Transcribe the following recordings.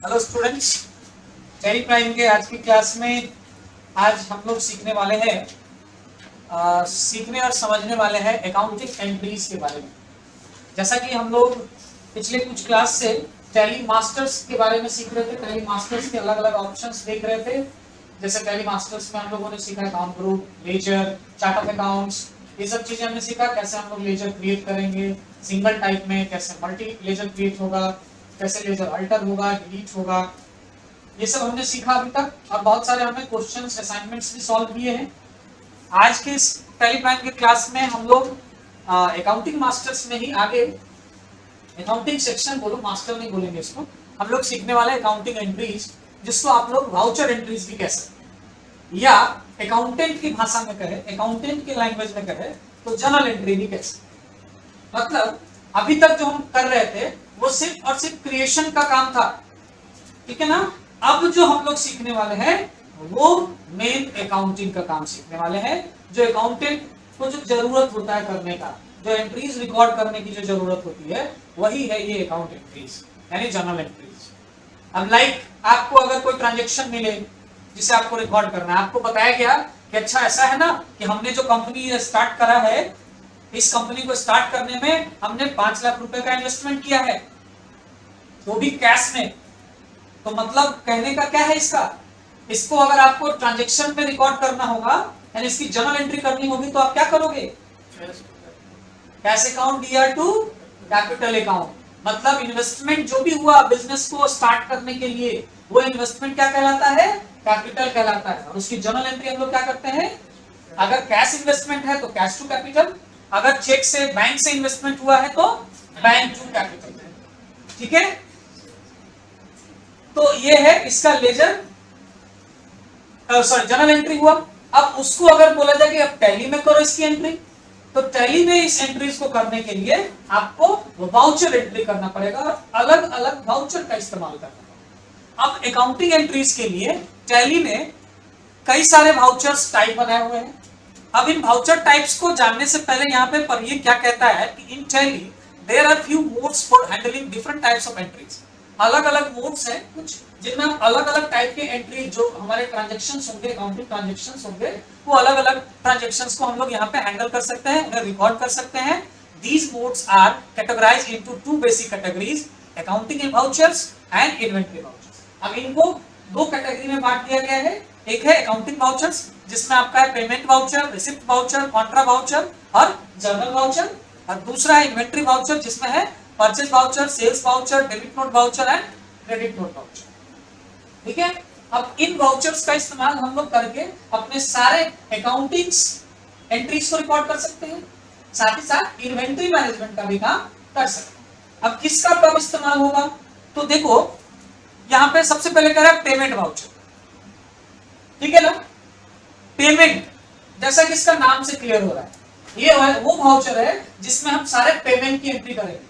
Hello students, Tally Prime के आज की क्लास में आज हम लोग सीखने वाले हैं सीखने और समझने वाले हैं अकाउंटिंग एंट्रीज के बारे में। जैसा कि हम लोग पिछले कुछ क्लास से टैली मास्टर्स के बारे में सीख रहे थे, टैली मास्टर्स के अलग अलग ऑप्शंस देख रहे थे। जैसे टैली मास्टर्स में हम लोगों ने सीखा account group, ledger, chart of accounts, ये सब चीजें हमने सीखा। कैसे हम लोग लेजर क्रिएट करेंगे सिंगल टाइप में, कैसे मल्टी लेजर क्रिएट होगा, कैसे लेजर अल्टर होगा, डिलीट होगा, ये सब हमने सीखा अभी तक। और बहुत सारे हमने क्वेश्चंस असाइनमेंट्स भी सॉल्व किए हैं। आज के इस टैली प्राइम के क्लास में हम लोग अकाउंटिंग मास्टर्स में ही आगे अकाउंटिंग सेक्शन बोलो, मास्टर नहीं बोलेंगे इसको, हम लोग सीखने वाले अकाउंटिंग एंट्रीज, जिसको आप लोग वाउचर एंट्रीज भी कह सकते हैं, या अकाउंटेंट की भाषा में कहे, अकाउंटेंट की लैंग्वेज में कहे तो जर्नल एंट्री भी कह सकते। मतलब अभी तक जो हम कर रहे थे वो सिर्फ और सिर्फ क्रिएशन का काम था, ठीक है ना। अब जो हम लोग सीखने वाले हैं वो मेन अकाउंटिंग का काम सीखने वाले हैं। जो अकाउंटेंट को जो जरूरत होता है करने का, जो एंट्रीज रिकॉर्ड करने की जो जरूरत होती है, वही है ये अकाउंट एंट्रीज, यानी जर्नल एंट्रीज। अब लाइक आपको अगर कोई ट्रांजेक्शन मिले जिसे आपको रिकॉर्ड करना है, आपको बताया गया कि अच्छा ऐसा है ना कि हमने जो कंपनी स्टार्ट करा है, इस कंपनी को स्टार्ट करने में हमने 5 लाख रुपए का इन्वेस्टमेंट किया है, तो भी कैश में। तो मतलब कहने का क्या है इसको अगर आपको ट्रांजैक्शन में रिकॉर्ड करना होगा, यानी इसकी जर्नल एंट्री करनी होगी, तो आप क्या करोगे? Cash account D R to capital account. मतलब इन्वेस्टमेंट जो भी हुआ बिजनेस को स्टार्ट करने के लिए, वो इन्वेस्टमेंट क्या कहलाता है? कैपिटल कहलाता है। और उसकी जर्नल एंट्री हम लोग क्या करते हैं? अगर कैश इन्वेस्टमेंट है तो कैश टू कैपिटल, अगर चेक से बैंक से इन्वेस्टमेंट हुआ है तो बैंक टू कैपिटल, ठीक है। तो ये है इसका लेजर जर्नल एंट्री हुआ। अब उसको अगर बोला जाए कि अब टैली में करो इसकी एंट्री, तो टैली में इस एंट्रीज को करने के लिए आपको वाउचर एंट्री करना पड़ेगा और अलग अलग वाउचर का इस्तेमाल करना पड़ेगा। अब अकाउंटिंग एंट्रीज के लिए टैली में कई सारे वाउचर्स टाइप बनाए हुए हैं। अब इन वाउचर टाइप्स को जानने से पहले यहाँ पे पर ये क्या कहता है कि in Tally there are few modes for handling different types of entries. अलग अलग मोड्स हैं कुछ, जिनमें हम अलग अलग टाइप के एंट्री, जो हमारे ट्रांजैक्शंस होंगे, अकाउंटिंग ट्रांजैक्शंस होंगे, वो अलग अलग ट्रांजैक्शंस को हम लोग यहाँ पे हैंडल कर सकते हैं, उन्हें रिकॉर्ड कर सकते हैं। These modes are categorized into 2 basic categories, accounting vouchers and inventory vouchers. अब इनको 2 कैटेगरी में बांट दिया गया है। एक है अकाउंटिंग वाउचर्स, जिसमें आपका है payment voucher, receipt voucher, contra voucher और जर्नल वाउचर। और दूसरा है इन्वेंटरी वाउचर, जिसमें है purchase voucher, sales voucher, debit note voucher and credit note voucher, ठीक है। अब इन वाउचर्स का इस्तेमाल हम लोग करके अपने सारे अकाउंटिंग एंट्रीज को रिकॉर्ड कर सकते हैं, साथ ही साथ इन्वेंटरी मैनेजमेंट का भी काम कर सकते हैं। अब किसका कब इस्तेमाल होगा, तो देखो यहां पे सबसे पहले कह रहा है पेमेंट वाउचर, ठीक है ना। पेमेंट, जैसा कि इसका नाम से क्लियर हो रहा है, ये वो वाउचर है जिसमें हम सारे पेमेंट की एंट्री करेंगे।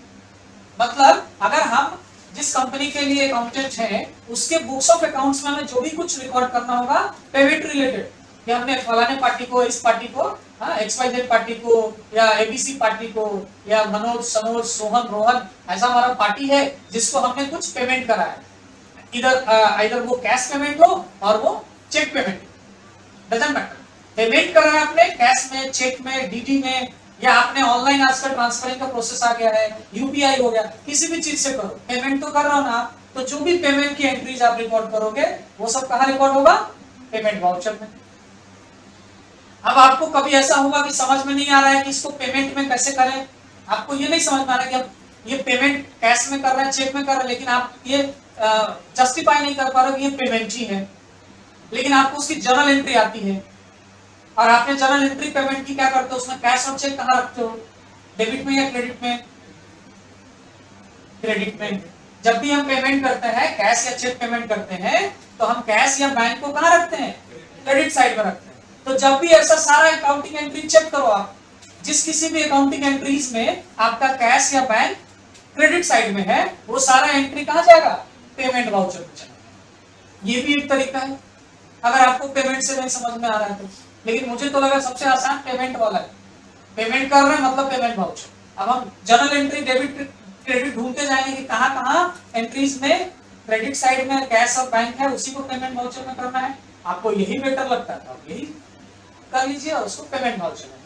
मतलब अगर हम जिस कंपनी के लिए अकाउंटेंट हैं, उसके बुक्स ऑफ अकाउंट्स में हमें जो भी कुछ रिकॉर्ड करना होगा पेमेंट रिलेटेड, कि हमने फलाने पार्टी को, इस पार्टी को, XYZ पार्टी को, या ABC पार्टी को, या मनोज, सनोज, सोहन, रोहन, ऐसा हमारा पार्टी है जिसको हमने कुछ पेमेंट करा है। इधर वो कैश पेमेंट हो और वो cheque payment, doesn't matter. Payment कर रहे हैं आपने कैश में, चेक में, DD में, या आपने ऑनलाइन आजकल ट्रांसफरिंग का प्रोसेस आ गया है, UPI हो गया, किसी भी चीज से करो, पेमेंट तो कर रहा हो ना आप, तो जो भी पेमेंट की एंट्रीज आप रिकॉर्ड करोगे वो सब कहाँ रिकॉर्ड होगा? पेमेंट वाउचर में। अब आपको कभी ऐसा होगा कि समझ में नहीं आ रहा है कि इसको पेमेंट में कैसे करें, आपको ये नहीं समझ में आ रहा है कि अब ये पेमेंट कैश में कर रहे हैं, चेक में कर रहे हैं, लेकिन आप ये जस्टिफाई नहीं कर पा रहे कि ये पेमेंट ही है, लेकिन आपको उसकी जर्नल एंट्री आती है। और आपने जर्नल एंट्री पेमेंट की क्या करते हो, उसमें कैश और चेक कहाँ रखते हो? डेबिट में या क्रेडिट में? क्रेडिट में। जब भी हम पेमेंट करते हैं, कैश या चेक पेमेंट करते हैं, तो हम कैश या बैंक को कहाँ रखते हैं? क्रेडिट साइड में रखते हैं। तो जब भी ऐसा सारा अकाउंटिंग एंट्री चेक करो आप, जिस किसी भी अकाउंटिंग एंट्रीज में आपका कैश या बैंक क्रेडिट साइड में है, वो सारा एंट्री कहाँ जाएगा? पेमेंट वाउचर में जाएगा। ये भी एक तरीका है, अगर आपको पेमेंट से नहीं समझ में आ रहा है तो। लेकिन मुझे तो लगा सबसे आसान पेमेंट वाला है। पेमेंट कर रहे हैं मतलब पेमेंट वाउचर। अब हम जर्नल एंट्री, डेबिट, क्रेडिट ढूंढते जाएंगे कि कहाँ कहाँ एंट्रीज में क्रेडिट साइड में कैश और बैंक है, उसी को पेमेंट वाउचर में करना है, आपको यही बेटर लगता है तो आप यही कर लीजिए और उसको पेमेंट वाउचर में।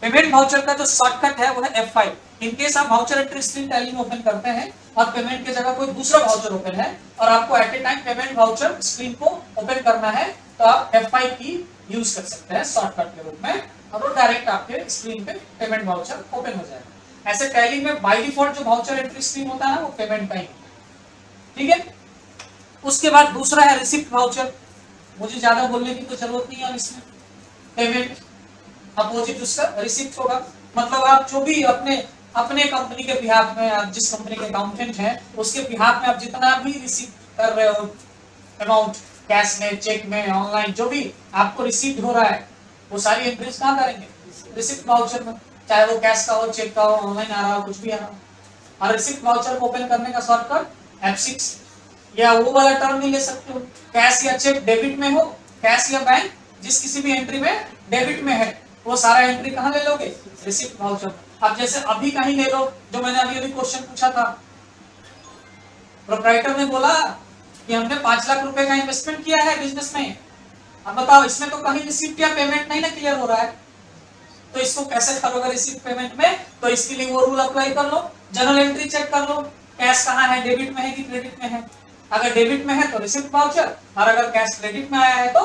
पेमेंट वाउचर का जो शॉर्टकट है वो है F5। इन केस आप वाउचर एंट्री स्क्रीन टैली में ओपन करते हैं और पेमेंट की जगह कोई दूसरा वाउचर ओपन है और आपको at a time payment voucher screen को ओपन करना है तो आप F5 की यूज कर सकते हैं शॉर्टकट के रूप में और वो डायरेक्ट आपके स्क्रीन पे पेमेंट वाउचर ओपन हो जाएगा। ऐसे टैली में बाय डिफॉल्ट जो वाउचर एंट्री स्क्रीन होता है ना वो पेमेंट का ही, ठीक है। उसके बाद दूसरा है रिसिप्ट वाउचर, मुझे ज्यादा बोलने की तो जरूरत नहीं है इसमें। पेमेंट अपोजिट उसका रिसिप्ट होगा, मतलब आप जो भी अपने कंपनी के बिहाफ में, आप जिस कंपनी के अकाउंटेंट हैं उसके बिहाफ में आप जितना भी रिसीव कर रहे हो अमाउंट, कैश में, चेक में, ऑनलाइन, जो भी आपको रिसीव हो रहा है वो सारी एंट्रीज कहाँ करेंगे? रिसिप्ट वाउचर में, चाहे वो कैश का हो, चेक का हो, ऑनलाइन आ रहा हो, कुछ भी आ रहा हो। और रिसिप्ट वाउचर को ओपन करने का शॉर्टकट F6, या वो वाला टर्म नहीं ले सकते हो, कैश या चेक डेबिट में हो, कैश या बैंक जिस किसी भी एंट्री में डेबिट में है वो सारा एंट्री कहाँ ले लोगे? Receipt voucher. अब जैसे अभी का ही ले लो, जो मैंने अभी क्वेश्चन पूछा था, प्रोप्राइटर ने बोला कि हमने 5 लाख रुपए का इन्वेस्टमेंट किया है बिजनेस में, अब बताओ इसमें तो कहीं रिसिप्ट या पेमेंट नहीं ना क्लियर हो रहा है, तो इसको कैसे करोगे रिसिप्ट पेमेंट में? तो इसके लिए वो रूल अप्लाई कर लो, जनरल एंट्री चेक कर लो, कैश कहाँ है, डेबिट में है कि क्रेडिट में है। अगर डेबिट में है तो रिसिप्ट वाउचर, और अगर कैश क्रेडिट में आया है तो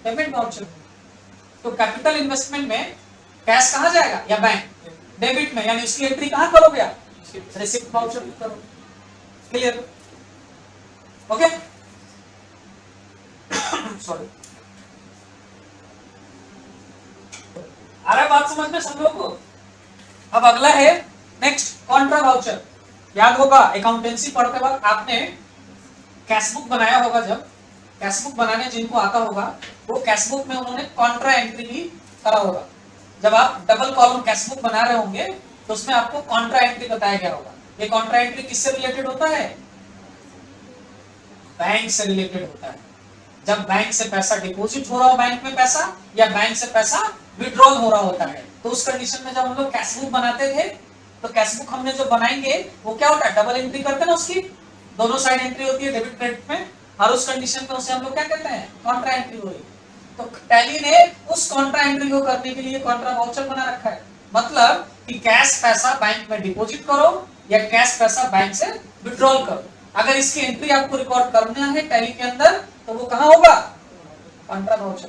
पेमेंट वाउचर। तो कैपिटल इन्वेस्टमेंट में कैश कहाँ जाएगा या बैंक? डेबिट में, यानी उसकी एंट्री कहाँ करोगे आप? रिसिप्ट वाउचर करो। क्लियर? ओके, सॉरी, आ रहा है बात समझ में सब लोगों को? अब अगला है नेक्स्ट कॉन्ट्रा वाउचर। याद होगा अकाउंटेंसी पढ़ते वक्त आपने कैशबुक बनाया होगा, जब कैशबुक बनाने जिनको आता होगा वो कैशबुक में उन्होंने कॉन्ट्रा एंट्री भी करा होगा। जब आप डबल कॉलम कैशबुक बना रहे होंगे तो उसमें आपको कॉन्ट्रा एंट्री बताया गया होगा। ये कॉन्ट्रा एंट्री किससे रिलेटेड होता है? बैंक से रिलेटेड होता है। जब बैंक से पैसा डिपॉजिट हो रहा हो, बैंक में पैसा, या बैंक से पैसा विड्रॉल हो रहा होता है, तो उस कंडीशन में जब हम लोग कैशबुक बनाते थे तो कैशबुक हमने जो बनाएंगे वो क्या होता है? डबल एंट्री करते हैं ना, उसकी दोनों साइड एंट्री होती है डेबिट क्रेडिट में, और उस कंडीशन में उसे हम लोग क्या कहते हैं? कॉन्ट्रा एंट्री हुई। तो टैली ने उस कॉन्ट्रा एंट्री को करने के लिए कॉन्ट्रा वाउचर बना रखा है। मतलब कि कैश पैसा बैंक में डिपॉजिट करो या कैश पैसा बैंक से विड्रॉल करो, अगर इसकी एंट्री आपको रिकॉर्ड करना है टैली के अंदर तो वो कहाँ होगा? Contra voucher.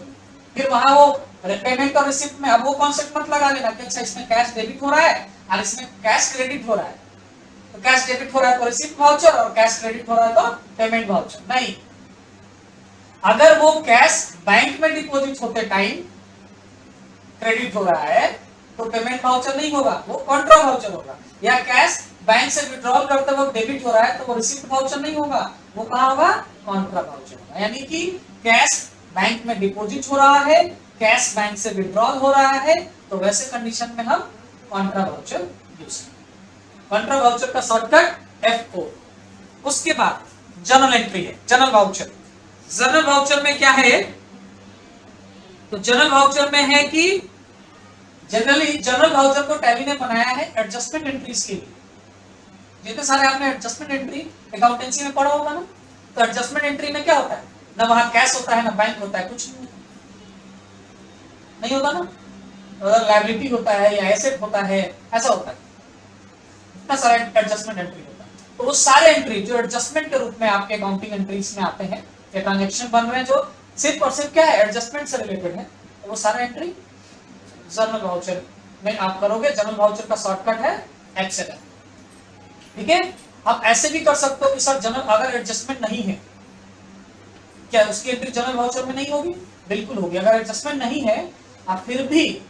फिर वहां वो पेमेंट और रिसिप्ट में अब वो कॉन्सेप्ट मत लगा लेना कि अच्छा इसमें कैश डेबिट हो रहा है और इसमें कैश क्रेडिट हो रहा है, तो कैश डेबिट हो रहा है तो रिसिप्ट वाउचर और कैश क्रेडिट हो रहा है तो पेमेंट वाउचर। नहीं, अगर वो कैश बैंक में डिपॉजिट होते टाइम क्रेडिट हो रहा है तो पेमेंट वाउचर नहीं होगा, वो कॉन्ट्रा वाउचर होगा। या कैश बैंक से विड्रॉल करते वक्त डेबिट हो रहा है तो वो रिसिप्ट वाउचर नहीं होगा, वो कहाँ होगा? कॉन्ट्रा वाउचर होगा। यानी कि कैश बैंक में डिपॉजिट हो रहा है, कैश बैंक से विड्रॉल हो रहा है, तो वैसे कंडीशन में हम कॉन्ट्रा वाउचर यूज करें। कॉन्ट्रा वाउचर का शॉर्टकट F4। उसके बाद जनरल एंट्री है, जनरल वाउचर। जनरल वाउचर में क्या है? तो जनरल वाउचर में है कि जनरली जनरल वाउचर को टैली ने बनाया है एडजस्टमेंट एंट्रीज के लिए। जितने सारे आपने एडजस्टमेंट एंट्री अकाउंटेंसी में पढ़ा होगा ना, तो एडजस्टमेंट एंट्री में क्या होता है? ना वहां कैश होता है ना बैंक होता है, कुछ नहीं होता ना, लायबिलिटी होता है या एसेट होता है, ऐसा होता है। इतना सारा एडजस्टमेंट एंट्री होता है। तो वो सारे एंट्री जो एडजस्टमेंट के रूप में आपके अकाउंटिंग एंट्रीज में आते हैं, ये ट्रांजैक्शन बन रहे हैं जो सिर्फ और सिर्फ क्या है? एडजस्टमेंट से रिलेटेड है, तो वो सारा एंट्री जनरल वाउचर में आप करोगे। जनरल वाउचर का शॉर्टकट है F7। ठीक है, आप ऐसे भी कर सकते हो कि सर जनरल अगर एडजस्टमेंट नहीं है, क्या उसकी एंट्री जनरल वाउचर में नहीं होगी? बिल्कुल होगी। अगर एडजस्टमेंट नहीं है आप फिर भी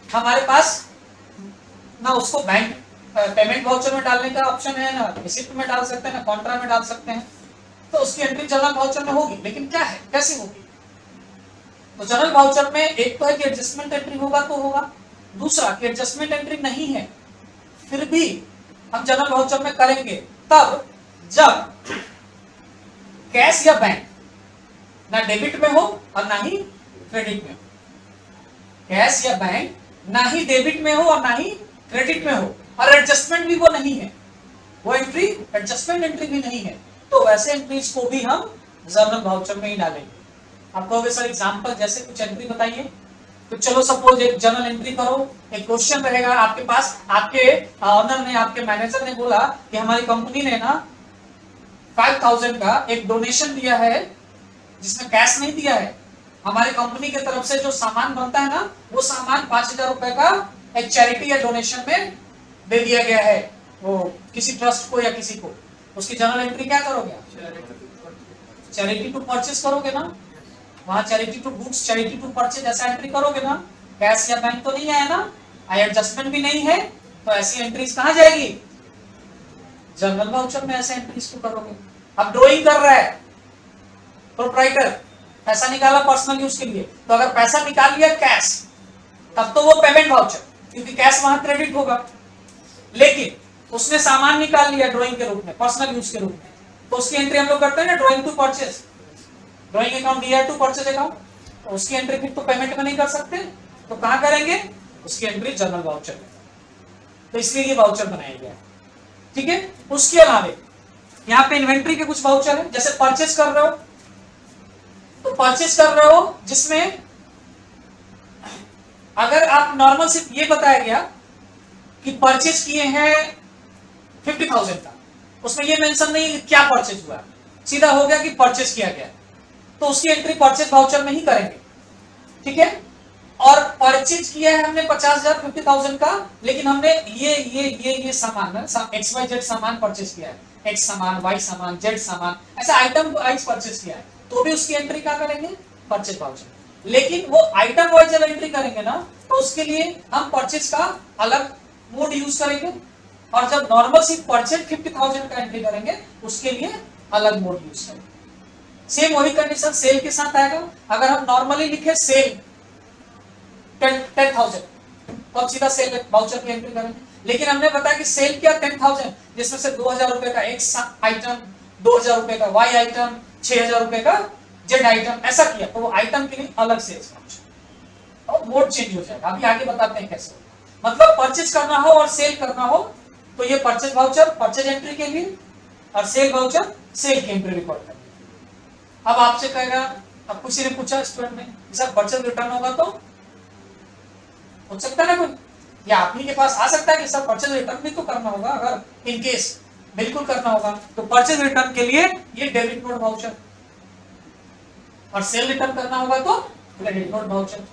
हमारे पास ना उसको बैंक पेमेंट वाउचर में डालने का ऑप्शन है, ना रिसिप्ट में डाल सकते हैं, ना कॉन्ट्रा में डाल सकते हैं, तो उसकी एंट्री जनरल वाउचर में होगी। लेकिन क्या है, कैसे होगी? तो जनरल वाउचर में एक तो है कि एडजस्टमेंट एंट्री होगा तो होगा, दूसरा कि एडजस्टमेंट एंट्री नहीं है फिर भी हम जनरल वाउचर में करेंगे तब जब कैश या बैंक ना डेबिट में हो और ना ही क्रेडिट में हो। कैश या बैंक ना ही डेबिट में हो और ना ही क्रेडिट में हो, और एडजस्टमेंट भी वो नहीं है, वो एंट्री एडजस्टमेंट एंट्री भी नहीं है, तो वैसे एंट्रीज को भी हम जर्नल वाउचर में ही डालेंगे। आप कहोगे सर एग्जांपल जैसे कुछ एंट्री बताइए, तो चलो सपोज एक जर्नल एंट्री करो, एक क्वेश्चन रहेगा आपके पास, आपके ऑनर ने, आपके मैनेजर ने बोला कि हमारी कंपनी ने ना 5000 का एक डोनेशन दिया है, जिसमें कैश नहीं दिया है, हमारी कंपनी की तरफ से जो सामान बनता है ना, वो सामान 5000 रुपए का एक चैरिटी या डोनेशन में दे दिया गया है, वो किसी ट्रस्ट को या किसी को। उसकी जर्नल एंट्री क्या करोगे? चैरिटी टू परचेस करोगे ना, वहां charity to goods, charity to purchase ऐसा एंट्री करोगे ना। कैश या बैंक तो नहीं आया ना, आई एडजस्टमेंट भी नहीं है, तो ऐसी एंट्रीज कहां जाएगी? जर्नल वाउचर में ऐसे एंट्रीज को करोगे। अब ड्राइंग कर रहा है प्रोप्राइटर, पैसा निकाला पर्सनल यूज के लिए, तो अगर पैसा निकाल लिया कैश, तब तो वो पेमेंट वाउचर, क्योंकि कैश वहां क्रेडिट होगा। लेकिन उसने सामान निकाल लिया ड्राइंग के रूप में, पर्सनल यूज के रूप में, तो उसकी एंट्री हम लोग करते हैं ना drawing to purchase, drawing account दिया टू परचेज अकाउंट, तो उसकी एंट्री फिर तो पेमेंट में नहीं कर सकते, तो कहां करेंगे? उसकी एंट्री जर्नल वाउचर में। तो इसलिए ये वाउचर बनाया गया है, ठीक है। उसके अलावे यहाँ पे इन्वेंट्री के कुछ वाउचर है, जैसे परचेज कर रहे हो, तो परचेज कर रहे हो जिसमें अगर आप नॉर्मल सिर्फ ये बताया गया कि परचेज किए हैं 50,000 का, उसमें ये मेंशन नहीं है क्या परचेज हुआ, सीधा हो गया कि परचेज किया गया, तो उसकी एंट्री परचेज वाउचर में ही करेंगे, ठीक है। और परचेज किया है हमने 50,000 50,000 का, लेकिन हमने ये सामान XYZ सामान परचेज किया है, X सामान, Y सामान, Z सामान, ऐसा आइटम वाइज परचेज किया है, तो भी उसकी एंट्री क्या करेंगे? Purchase voucher. लेकिन वो आइटम वाइज जब एंट्री करेंगे ना, तो उसके लिए हम परचेज का अलग मोड यूज करेंगे, और जब नॉर्मल सिर्फ परचेज 50,000 का एंट्री करेंगे, उसके लिए अलग मोड यूज करेंगे। सेम वही कंडीशन सेल के साथ आएगा। अगर हम नॉर्मली लिखे सेल 10,000, तो हम सीधा सेल वाउचर की एंट्री करेंगे। लेकिन हमने बताया कि सेल क्या 10,000, जिसमें से 2,000 रुपए का X आइटम, 2,000 रुपए का Y आइटम, 6,000 रुपए का Z आइटम, ऐसा किया, तो वो आइटम के लिए अलग सेल्स वाउचर, और मोड चेंज हो जाएगा। अभी आगे बताते हैं कैसे। मतलब परचेज करना हो और सेल करना हो, तो ये परचेज वाउचर परचेज एंट्री के लिए, और सेल वाउचर सेल की एंट्री रिकॉर्ड करने। अब आपसे कहेगा, अब किसी ने पूछा स्टूडेंट ने, सर परचेज रिटर्न होगा तो हो सकता है ना कोई, या आप ही के पास आ सकता है कि सर परचेज रिटर्न भी तो करना होगा, अगर इन केस बिल्कुल करना होगा, तो परचेज रिटर्न के लिए ये डेबिट नोट वाउचर, और सेल रिटर्न करना होगा तो क्रेडिट नोट वाउचर।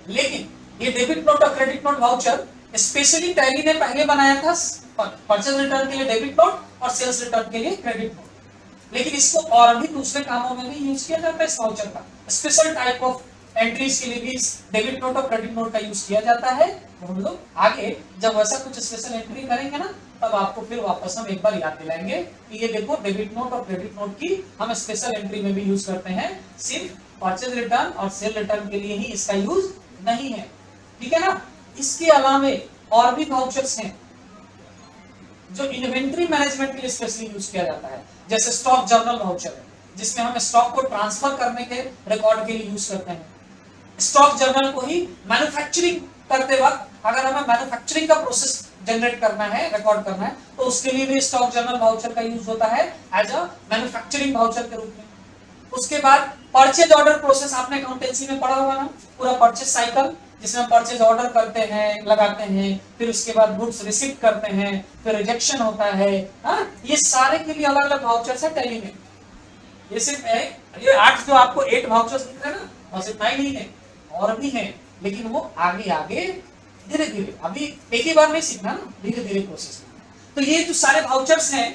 लेकिन ये डेबिट नोट और credit note voucher specially tally ने पहले बनाया था परचेज रिटर्न के लिए डेबिट नोट और सेल्स रिटर्न के लिए क्रेडिट नोट, लेकिन इसको और भी दूसरे कामों में भी यूज किया जाता है। इस वाउचर का स्पेशल टाइप ऑफ एंट्रीज के लिए भी डेबिट नोट और क्रेडिट नोट का यूज किया जाता है। तो हम लोग आगे जब वैसा कुछ स्पेशल एंट्री करेंगे ना, तब आपको फिर वापस हम एक बार याद दिलाएंगे कि ये देखो डेबिट नोट और क्रेडिट नोट की हम स्पेशल एंट्री में भी यूज करते हैं, सिर्फ परचेज रिटर्न और सेल रिटर्न के लिए ही इसका यूज नहीं है, ठीक है ना। इसके अलावे और भी वाउचर्स हैं जो इन्वेंट्री मैनेजमेंट के लिए स्पेशली यूज किया जाता है, जैसे स्टॉक जर्नल वाउचर है, जिसमें हम स्टॉक को ट्रांसफर करने के रिकॉर्ड के लिए यूज करते हैं। स्टॉक जर्नल को ही मैन्युफैक्चरिंग करते वक्त अगर हमें मैन्युफैक्चरिंग का प्रोसेस जनरेट करना है, रिकॉर्ड करना है, तो उसके लिए भी स्टॉक जर्नल वाउचर का यूज होता है एज अ मैन्युफैक्चरिंग वाउचर के रूप में। उसके बाद परचेज ऑर्डर प्रोसेस आपने अकाउंटेंसी में पढ़ा होगा ना, पूरा परचेज साइकिल, जिसमें परचेज ऑर्डर करते हैं, लगाते हैं, फिर उसके बाद गुड्स रिसीव करते हैं, फिर रिजेक्शन होता है, ये सारे के लिए अलग अलग वाउचर्स है टैली में। ये सिर्फ ये 8 जो आपको 8 वाउचर्स दिख रहे हैं ना, बस इतना ही नहीं है, और भी है, लेकिन वो आगे आगे धीरे धीरे, अभी एक ही बार नहीं सीखना ना, धीरे धीरे प्रोसेस में। तो ये जो सारे वाउचर्स हैं,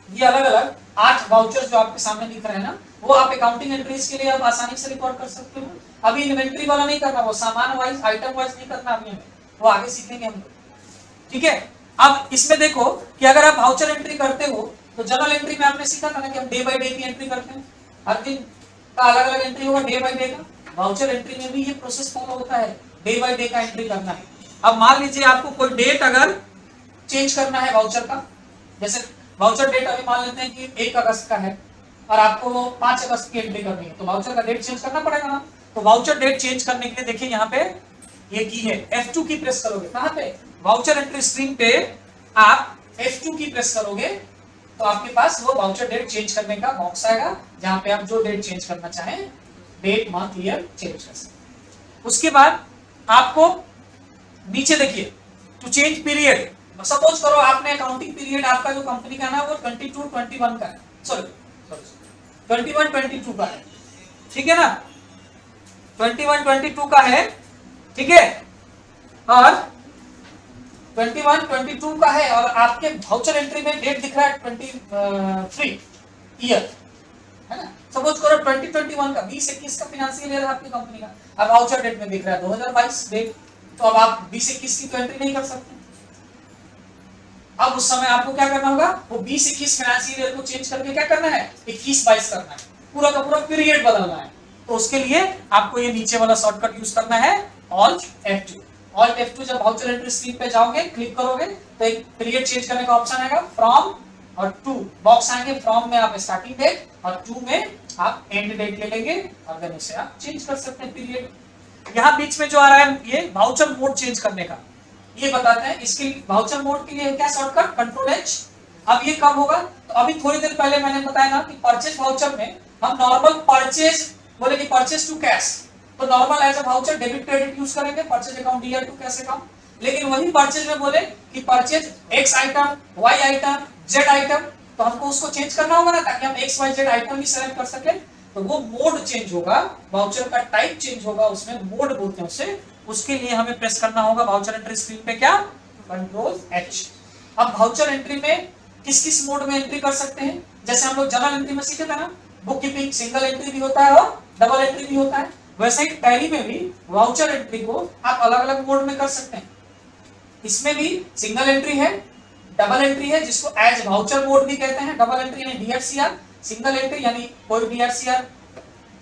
ये अलग अलग 8 वाउचर्स जो आपके सामने दिख रहे हैं ना, वो आप अकाउंटिंग एंट्रीज के लिए आप आसानी से रिकॉर्ड कर सकते हो। अभी इन्वेंट्री वाला नहीं करना, वो सामान वाइज आइटम वाइज नहीं करना अभी हमें, वो आगे सीखेंगे हम लोग, ठीक है। अब इसमें देखो कि अगर आप वाउचर एंट्री करते हो, तो जर्नल एंट्री में आपने सीखा था ना कि हम डे बाय डे की एंट्री करते हैं, हर दिन का अलग अलग एंट्री होगा डे बाय डे का। वाउचर एंट्री में भी ये प्रोसेस फॉलो होता है, डे बाय डे का एंट्री करना है। अब मान लीजिए आपको कोई डेट अगर चेंज करना है वाउचर का, जैसे वाउचर डेट अभी मान लेते हैं कि 1 अगस्त का है और आपको 5 अगस्त की एंट्री करनी है, तो वाउचर का डेट चेंज करना पड़ेगा ना। तो वाउचर डेट चेंज करने के लिए देखिए यहाँ पे ये की है, F2 की प्रेस करोगे, कहां पे? वाउचर एंट्री स्क्रीन पे आप F2 की प्रेस करोगे, तो आपके पास वो वाउचर डेट चेंज करने का बॉक्स आएगा, जहां पे आप जो डेट चेंज करना चाहें, डेट मंथ ईयर चेंज कर सकते। उसके बाद आपको नीचे देखिए टू चेंज पीरियड, सपोज करो आपने अकाउंटिंग पीरियड आपका जो कंपनी का ना वो 22-21 का है, सॉरी 21-22 का है, ठीक है ना, 21-22 का है, ठीक है, और 21-22 का है और आपके वाउचर एंट्री में डेट दिख रहा है 23 ईयर, है ना। सपोज करो 2021 का 20-21 का फाइनेंशियल ईयर है आपकी कंपनी का, अब वाउचर डेट में दिख रहा है 2022 डेट, तो अब आप 20-21 की तो एंट्री नहीं कर सकते। अब उस समय आपको क्या करना होगा, वो 20-21 फाइनेंशियल ईयर को चेंज करके क्या करना है, 21-22 करना है, पूरा का पूरा पीरियड बदलना है। तो उसके लिए आपको ये नीचे वाला शॉर्टकट यूज करना है, Alt F2। Alt F2 जब वाउचर एंट्री स्क्रीन पे जाओगे, क्लिक करोगे तो एक पीरियड चेंज करने का ऑप्शन आएगा, फ्रॉम और टू बॉक्स आएंगे, फ्रॉम में आप स्टार्टिंग डेट और टू में आप एंड डेट ले लेंगे और देन इसे आप चेंज कर सकते हैं पीरियड। यहाँ बीच में जो आ रहा है ये वाउचर मोड चेंज करने का, ये बताते हैं। इसके वाउचर मोड के लिए क्या शॉर्टकट, Ctrl+H। अब ये कब होगा, तो अभी थोड़ी देर पहले मैंने बताया ना कि परचेज वाउचर में हम नॉर्मल परचेज बोले कि परचेज टू कैश, तो normal as a voucher debit credit use करेंगे, purchase account year to cash account. लेकिन वही परचेज में बोले कि purchase X item, Y item, Z item, तो हमको उसको चेंज करना होगा ना, ताकि हम एक्स वाई जेड आइटम भी सेलेक्ट कर सके। तो वो मोड चेंज होगा, वाउचर का टाइप चेंज होगा, उसमें मोड बोलते हैं उसे। उसके लिए हमें प्रेस करना होगा वाउचर एंट्री स्क्रीन पे क्या, Ctrl+H। अब वाउचर एंट्री में किस किस मोड में एंट्री कर सकते हैं, जैसे हम लोग जनरल एंट्री में सीखे थे ना, बुक कीपिंग सिंगल एंट्री भी होता है और डबल एंट्री भी होता है, वैसे ही टैली में भी वाउचर एंट्री को आप अलग अलग मोड में कर सकते हैं। इसमें भी सिंगल एंट्री है, डबल एंट्री है, जिसको एज वाउचर मोड भी कहते हैं। डबल एंट्री यानी DRCR, सिंगल एंट्री यानी कोई DRCR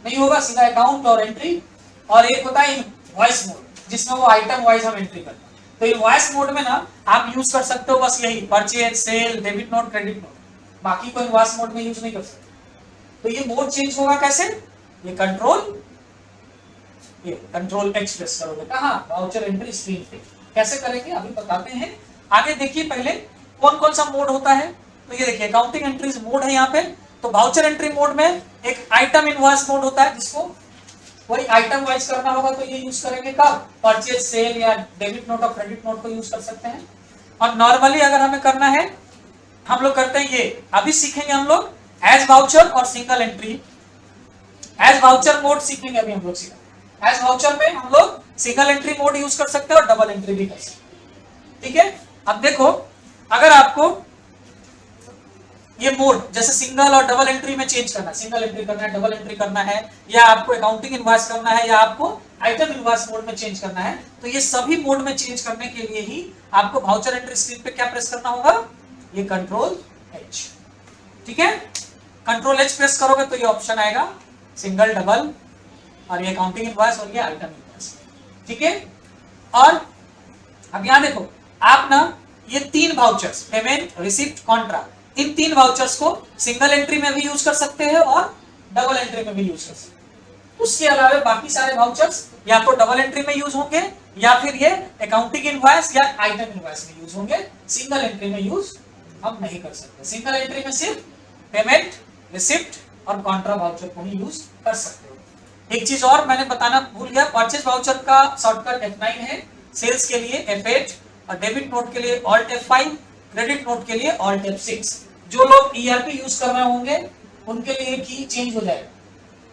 नहीं होगा, सीधा अकाउंट और एंट्री। और एक होता है इनवॉइस मोड, जिसमें वो आइटम वाइज हम एंट्री करते हैं। तो इनवॉइस मोड में ना आप यूज कर सकते हो बस यही purchase, sale, debit note, credit note, बाकी कोई इनवॉइस मोड में यूज नहीं कर सकते। तो ये मोड चेंज होगा कैसे, ये Ctrl+H प्रेस करोगे, कहां, वाउचर एंट्री स्क्रीन पे। कैसे करेंगे अभी बताते हैं, आगे देखिए पहले कौन कौन सा मोड होता है। तो ये देखिए अकाउंटिंग एंट्रीज मोड है यहाँ पे। तो वाउचर एंट्री मोड में एक आइटम इनवॉइस मोड होता है, जिसको वही आइटम वाइज करना होगा, तो ये यूज करेंगे कब, परचेज, सेल या डेबिट नोट और क्रेडिट नोट को यूज कर सकते हैं। और नॉर्मली अगर हमें करना है, हम लोग करते हैं ये, अभी सीखेंगे हम लोग एज वाउचर और single entry. As voucher mode सीखेंगे अभी हम लोग सीखा। एज वाउचर में हम लोग सिंगल एंट्री मोड यूज कर सकते हैं और डबल एंट्री भी कर सकते हैं, ठीक है। अब देखो, अगर आपको ये मोड जैसे सिंगल और डबल एंट्री में चेंज करना है, सिंगल एंट्री करना है, डबल एंट्री करना है, या आपको अकाउंटिंग इनवॉइस करना है, या आपको आइटम इनवॉइस मोड में चेंज करना है, तो ये सभी मोड में चेंज करने के लिए ही आपको वाउचर एंट्री स्क्रीन पे क्या प्रेस करना होगा, ये Ctrl+H, ठीक है। Ctrl+H प्रेस करोगे तो ये ऑप्शन आएगा सिंगल, डबल, और ये अकाउंटिंग इनवॉइस और ये आइटम इनवॉइस, ठीक है। और अब यहां देखो, आप ना ये तीन वाउचर्स, पेमेंट, रिसिप्ट, कॉन्ट्रा, इन तीन वाउचर्स को सिंगल एंट्री में भी यूज कर सकते हैं और डबल एंट्री में भी यूज कर सकते हैं। उसके अलावा बाकी सारे वाउचर्स या तो डबल एंट्री में यूज होंगे, या फिर ये अकाउंटिंग इनवॉइस या आइटम इनवॉइस में यूज होंगे। सिंगल एंट्री में यूज हम नहीं कर सकते। सिंगल एंट्री में सिर्फ पेमेंट, रिसिप्ट और कॉन्ट्रा वाउचर को ही यूज कर सकते हो। एक चीज और मैंने बताना भूल गया, परचेज वाउचर का शॉर्टकट F9 है, सेल्स के लिए F8 और डेबिट नोट के लिए Alt F5, क्रेडिट नोट के लिए Alt F6। जो लोग ERP यूज कर रहे होंगे उनके लिए की चेंज हो जाएगा,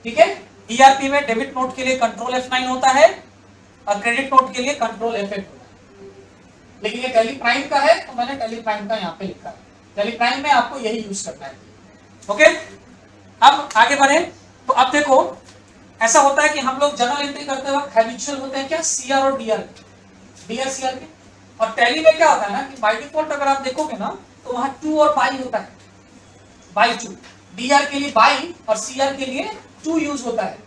ठीक है। ERP में डेबिट नोट के लिए Ctrl F9 होता है और क्रेडिट नोट के लिए Ctrl F8 होता है। लेकिन ये टैली प्राइम का है, तो मैंने टैली प्राइम का यहाँ पे लिखा है। टैली प्राइम में आपको यही यूज करना है, ओके। अब आगे बढ़े, तो अब देखो ऐसा होता है कि हम लोग जनरल एंट्री करते वक्त हैबिचुअल होते हैं क्या, CR और DR CR के। और टैली में क्या होता है ना कि बाय डिफॉल्ट अगर आप देखोगे ना, तो वहां 2 और बाई होता है, बाई 2। DR के लिए बाई और CR के लिए 2 यूज होता है।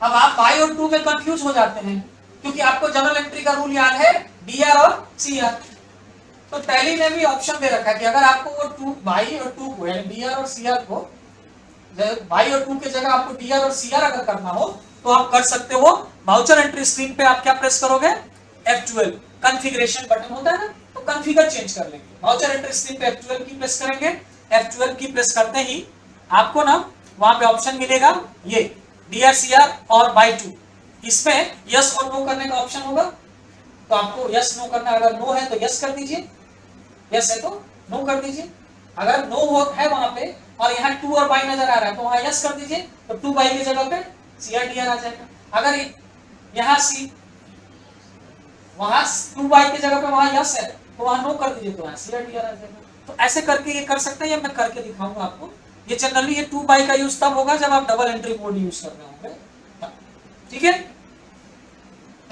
अब आप बाई और 2 में कंफ्यूज हो जाते हैं, क्योंकि आपको जनरल एंट्री का रूल याद है, DR और CR। तो टैली ने भी ऑप्शन दे रखा है कि अगर आपको वो 2 बाई और 2 को, यानी DR और CR को, बाई और 2 की जगह आपको DR और CR अगर करना हो तो आप कर सकते हो। वाउचर एंट्री स्क्रीन पे आप क्या प्रेस करोगे, F12, कॉन्फ़िगरेशन बटन होता है ना, तो कॉन्फ़िगर चेंज कर लेंगे। वाउचर एंट्री स्क्रीन पे F12 की प्रेस करेंगे F12 की प्रेस करते ही आपको ना वहां पे ऑप्शन मिलेगा ये DRCR और बाय 2, इसमें यस और नो करने का ऑप्शन होगा। तो आपको यस नो करना, अगर नो है तो यस कर दीजिए, यस है तो नो कर दीजिए। अगर नो हो है वहां पे और यहाँ 2 और बाई नजर आ रहा है तो वहां यस कर दीजिए, तो 2 बाई की जगह पे CRDR आ जाएगा। अगर यहाँ सी वहां 2 बाई की जगह पे वहां यस है तो वहां नो कर दीजिए, तो वहां CRDR आ जाएगा। तो ऐसे करके ये कर सकते हैं, या मैं करके दिखाऊंगा आपको। ये जनरली ये 2 बाई का यूज तब होगा जब आप डबल एंट्री मोड यूज कर रहे होंगे, ठीक है।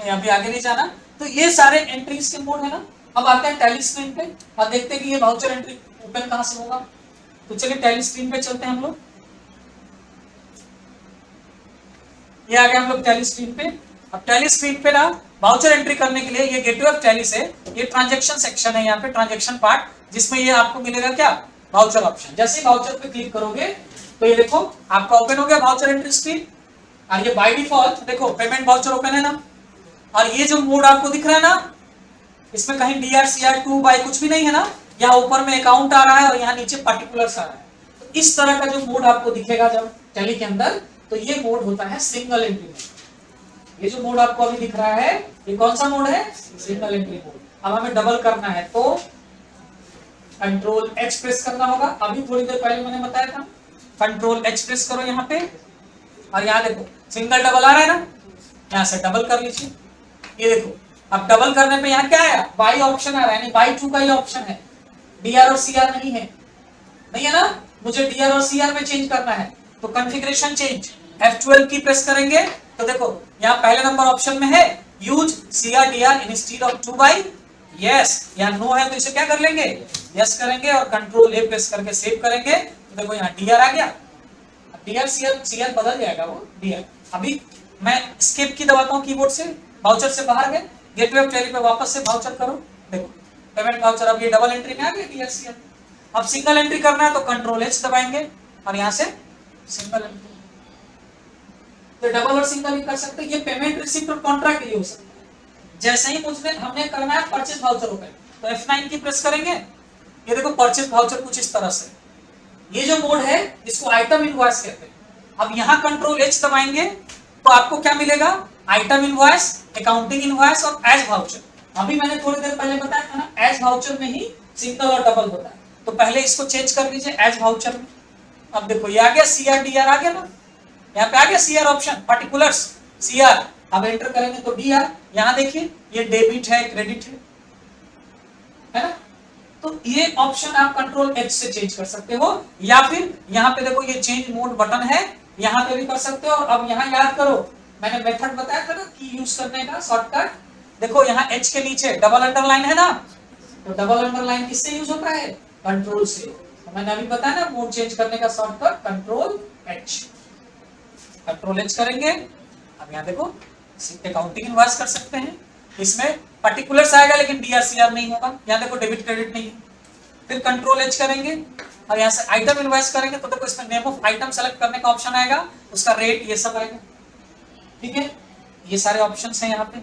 अभी आगे नहीं जाना। तो ये सारे एंट्रीज के मोड है ना। अब आते हैं टैली स्क्रीन पे और देखते हैं कि ये वाउचर एंट्री ओपन कहां से होगा। तो चलिए टैली स्क्रीन पे चलते हैं हम लोग। ये आ गए हम लोग टैली स्क्रीन पे। अब टैली स्क्रीन पे ना वाउचर एंट्री करने के लिए ये गेटवे ऑफ टैली से ये ट्रांजैक्शन सेक्शन है, यहाँ पे ट्रांजैक्शन पार्ट, जिसमें ये आपको मिलेगा क्या, वाउचर ऑप्शन। जैसे ही वाउचर पे क्लिक करोगे तो ये देखो आपका ओपन हो गया वाउचर एंट्री स्क्रीन। और ये बाय डिफॉल्ट देखो पेमेंट वाउचर ओपन है ना, और ये जो मोड आपको दिख रहा है ना, इसमें कहीं DRCR 2 बाई कुछ भी नहीं है ना, यहाँ ऊपर में अकाउंट आ रहा है और यहाँ नीचे पार्टिकुलर्स आ रहा है। तो इस तरह का जो मोड आपको दिखेगा जब टैली के अंदर, तो ये मोड होता है सिंगल एंट्री मोड। ये जो मोड आपको अभी दिख रहा है ये कौन सा मोड है, सिंगल एंट्री मोड। अब हमें डबल करना है तो कंट्रोल H प्रेस करना होगा। अभी थोड़ी देर पहले मैंने बताया था, कंट्रोल H प्रेस करो यहाँ पे, और यहाँ देखो सिंगल डबल आ रहा है ना, यहाँ से डबल कर लीजिए। ये देखो अब डबल करने पे यहाँ क्या आया, बाई ऑप्शन आ रहा है, यानी बाई 2 का ही ऑप्शन है, DR और CR नहीं है, नहीं है ना। मुझे DR और CR में चेंज करना है, तो कॉन्फ़िगरेशन चेंज F12 की प्रेस करेंगे तो देखो यहाँ पहले नंबर ऑप्शन में है use CRDR instead of 2 by yes, या नो है तो इसे क्या कर लेंगे, यस करेंगे और कंट्रोल A प्रेस करके सेव करेंगे। तो देखो यहाँ DR आ गया, DR CR बदल जाएगा वो DR। अभी मैं स्केप की दबाता हूँ कीबोर्ड से, वाउचर से बाहर गए, गेटवे ऑफ टैली पे वापस से वाउचर करो, देखो पेमेंट वाउचर अब ये डबल एंट्री में आ गया DRCR। अब सिंगल एंट्री करना है तो कंट्रोल H दबाएंगे और यहाँ से सिंगल एंट्री। तो डबल और सिंगल भी कर सकते हैं। ये पेमेंट रिसीप्ट और कॉन्ट्रैक्ट के लिए हो सकता है। जैसे ही मुझे हमने करना है परचेज वाउचर ओपन, तो F9 की प्रेस करेंगे, ये देखो परचेज वाउचर कुछ इस तरह से। ये जो मोड है इसको आइटम इनवॉइस कहते हैं। अब यहाँ कंट्रोल H दबाएंगे तो आपको क्या मिलेगा, आइटम इनवॉइस, अकाउंटिंग इनवॉइस और एज वाउचर। अभी मैंने थोड़ी देर पहले बताया था ना, एज वाउचर में ही सिंगल और डबल होता है, तो पहले इसको चेंज कर लीजिए एज वाउचर में। अब देखो ये आ गया CRDR आ गया ना, यहाँ पे आ गया CR ऑप्शन, पार्टिकुलर्स CR। अब एंटर करेंगे तो DR। यहाँ देखिए ये डेबिट है, क्रेडिट है ना। तो ये ऑप्शन आप कंट्रोल H से चेंज कर सकते हो, या फिर यहाँ पे देखो ये चेंज मोड बटन है, यहाँ पे भी कर सकते हो। अब यहाँ याद करो मैंने मेथड बताया था ना की यूज करने का शॉर्टकट, देखो यहाँ H के नीचे डबल अंडरलाइन है ना, तो डबल अंडरलाइन किससे यूज होता है, कंट्रोल से। तो मैंने अभी बताया ना मोड चेंज करने का shortcut control H। Control H करेंगे, अब यहाँ देखो अकाउंटिंग इनवॉइस कर सकते हैं, इसमें पर्टिकुलर्स आएगा लेकिन DRCR नहीं होगा। यहाँ देखो डेबिट क्रेडिट नहीं है। फिर कंट्रोल H करेंगे और यहाँ से आइटम इनवॉइस करेंगे तो देखो इसमें नेम ऑफ आइटम सेलेक्ट करने का ऑप्शन आएगा, उसका रेट ये सब आएगा, ठीक है। ये सारे ऑप्शंस हैं यहाँ पे।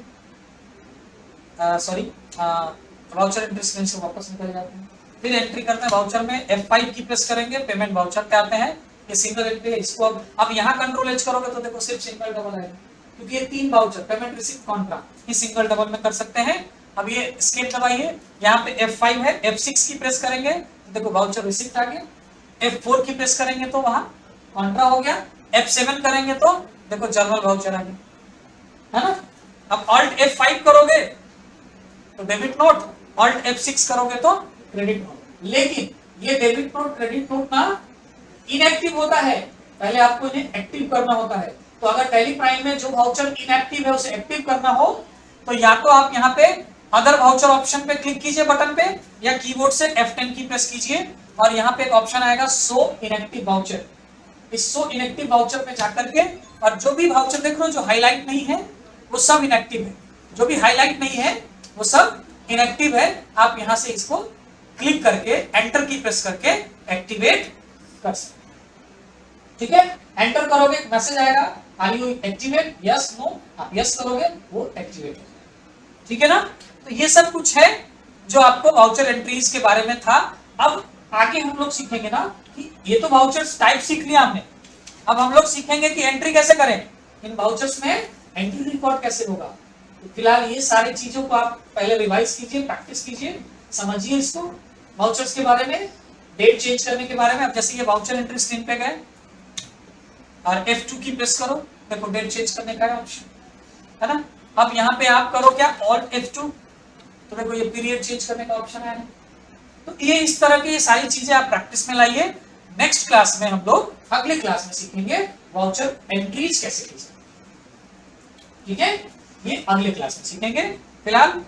सॉरी वाउचर एंट्री स्क्रीन से वापस निकल जाते हैं। फिर एंट्री करते हैं वाउचर में, F5 की प्रेस करेंगे, पेमेंट वाउचर पे आते हैं, ये सिंगल एंट्री है। इसको अब यहाँ कंट्रोल H करोगे तो देखो सिर्फ सिंगल डबल आएगा, क्योंकि ये 3 वाउचर पेमेंट रिसीप्ट कॉन्ट्रैक्ट, ये सिंगल डबल में कर सकते हैं। अब ये एस्केप दबाइए, यहाँ पे F5 है, F6 की प्रेस करेंगे तो देखो वाउचर रिसीप्ट आ गया। F4 की प्रेस करेंगे तो वहां कॉन्ट्रा हो गया। F7 करेंगे तो देखो जर्नल वाउचर आ गया, है ना। अब Alt F5 करोगे तो डेबिट नोट, Alt F6 करोगे तो क्रेडिट नोट। लेकिन ये डेबिट नोट क्रेडिट नोट ना इनएक्टिव होता है, पहले आपको इन्हें एक्टिव करना होता है। तो अगर टैली प्राइम में जो वाउचर इनएक्टिव है उसे एक्टिव करना हो तो या तो आप यहाँ पे अदर वाउचर ऑप्शन पे क्लिक कीजिए बटन पे, या कीबोर्ड से F10 की प्रेस कीजिए और यहाँ पे एक ऑप्शन आएगा शो इनएक्टिव वाउचर। इस शो इनएक्टिव वाउचर पे जाकर के, और जो भी वाउचर देख रहे हो जो हाईलाइट नहीं है वो सब इनएक्टिव है, जो भी हाईलाइट नहीं है वो सब इनएक्टिव है। आप यहाँ से इसको क्लिक करके एंटर की प्रेस करके एक्टिवेट कर सकते, ठीक है। एंटर करोगे मैसेज आएगा, are you activate, yes no, आप यस करोगे वो एक्टिवेट हो जाएगा, ठीक है ना। तो ये सब कुछ है जो आपको वाउचर एंट्रीज के बारे में था। अब आगे हम लोग सीखेंगे ना कि ये तो वाउचर्स टाइप सीख लिया हमने, अब हम लोग सीखेंगे कि एंट्री कैसे करें, इन वाउचर्स में एंट्री रिकॉर्ड कैसे होगा। तो फिलहाल ये सारी चीजों को आप पहले रिवाइज कीजिए, प्रैक्टिस कीजिए, समझिए इसको, वाउचर्स के बारे में, डेट चेंज करने के बारे में। अब जैसे ये वाउचर एंट्री स्क्रीन पे गए और F2 की प्रेस करो, देखो डेट चेंज करने का है ऑप्शन, है ना। अब यहाँ पे आप करो क्या, Alt F2, तो देखो ये पीरियड चेंज करने का ऑप्शन है। तो ये इस तरह की ये सारी चीजें आप प्रैक्टिस में लाइए। नेक्स्ट क्लास में हम लोग अगले क्लास में सीखेंगे वाउचर एंट्रीज कैसे की जाए, ठीक है, ये अगले क्लास में सीखेंगे। फिलहाल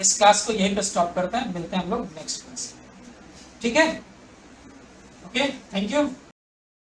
इस क्लास को यहीं पर स्टॉप करते हैं, मिलते हैं हम लोग नेक्स्ट क्लास, ठीक है, ओके, थैंक यू।